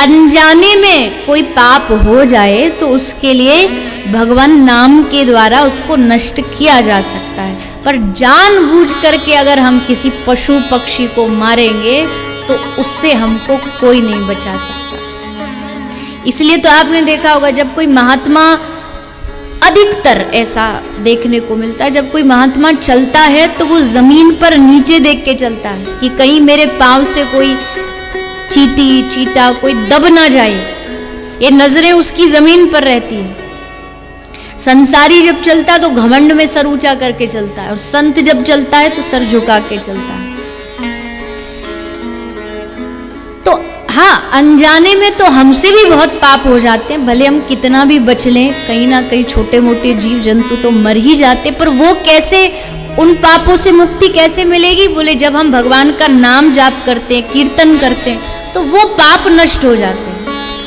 अनजाने में कोई पाप हो जाए तो उसके लिए भगवान नाम के द्वारा उसको नष्ट किया जा सकता है, पर जानबूझ करके अगर हम किसी पशु पक्षी को मारेंगे तो उससे हमको कोई नहीं बचा सकता। इसलिए तो आपने देखा होगा जब कोई महात्मा, अधिकतर ऐसा देखने को मिलता है, जब कोई महात्मा चलता है तो वो जमीन पर नीचे देख के चलता है कि कहीं मेरे पांव से कोई चींटी चीता कोई दब ना जाए, ये नजरें उसकी जमीन पर रहती है। संसारी जब चलता है तो घमंड में सर ऊंचा करके चलता है, और संत जब चलता है तो सर झुका के चलता है। तो हाँ, अनजाने में तो हमसे भी बहुत पाप हो जाते हैं, भले हम कितना भी बच लें, कहीं ना कहीं छोटे मोटे जीव जंतु तो मर ही जाते, पर वो कैसे, उन पापों से मुक्ति कैसे मिलेगी? बोले जब हम भगवान का नाम जाप करते हैं, कीर्तन करते हैं, तो वो पाप नष्ट हो जाते हैं।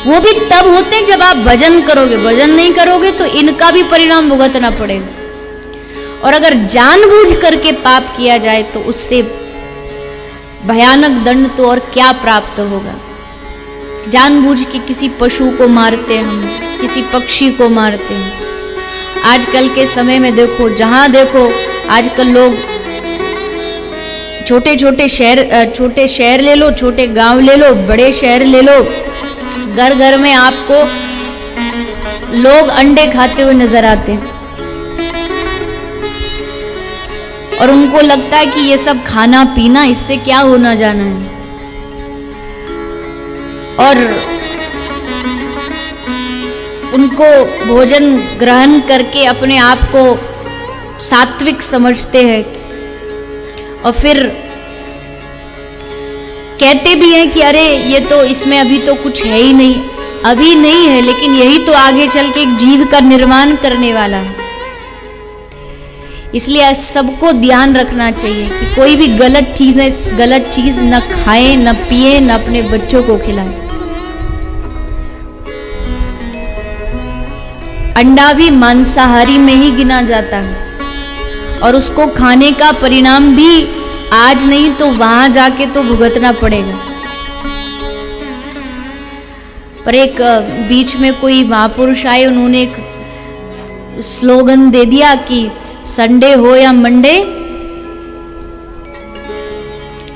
वो भी तब होते हैं जब आप भजन करोगे, भजन नहीं करोगे तो इनका भी परिणाम भुगतना पड़ेगा। और अगर जानबूझ करके पाप किया जाए तो उससे भयानक दंड तो और क्या प्राप्त होगा। जानबूझ के किसी पशु को मारते हैं, हम किसी पक्षी को मारते हैं। आजकल के समय में देखो, जहां देखो आजकल लोग छोटे छोटे शहर ले लो, छोटे गांव ले लो, बड़े शहर ले लो, घर घर में आपको लोग अंडे खाते हुए नजर आते हैं, और उनको लगता है कि ये सब खाना पीना इससे क्या होना जाना है। और उनको भोजन ग्रहण करके अपने आप को सात्विक समझते हैं, और फिर कहते भी हैं कि अरे ये तो इसमें अभी तो कुछ है ही नहीं, अभी नहीं है, लेकिन यही तो आगे चल के एक जीव का निर्माण करने वाला है। इसलिए सबको ध्यान रखना चाहिए कि कोई भी गलत चीज न खाएं, न पिए, न अपने बच्चों को खिलाएं। अंडा भी मांसाहारी में ही गिना जाता है, और उसको खाने का परिणाम भी आज नहीं तो वहां जाके तो भुगतना पड़ेगा। पर एक बीच में कोई महापुरुष आए, उन्होंने एक स्लोगन दे दिया कि संडे हो या मंडे,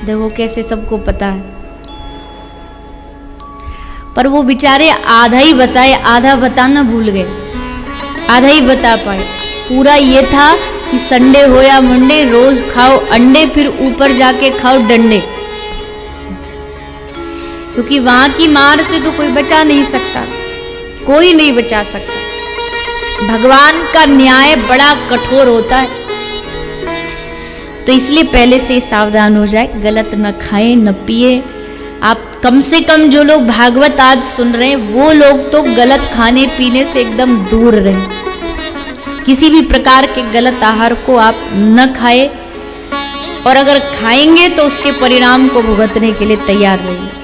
देखो कैसे सबको पता है, पर वो बेचारे आधा ही बताए, आधा बताना भूल गए, आधा ही बता पाए। पूरा ये था कि संडे हो या मंडे रोज खाओ अंडे, फिर ऊपर जाके खाओ डंडे, क्योंकि वहां की मार से तो कोई बचा नहीं सकता, कोई नहीं बचा सकता। भगवान का न्याय बड़ा कठोर होता है, तो इसलिए पहले से सावधान हो जाए, गलत न खाएं न पिए। आप कम से कम जो लोग भागवत आज सुन रहे हैं वो लोग तो गलत खाने पीने से एकदम दूर रहें, किसी भी प्रकार के गलत आहार को आप न खाएं, और अगर खाएंगे तो उसके परिणाम को भुगतने के लिए तैयार रहिए।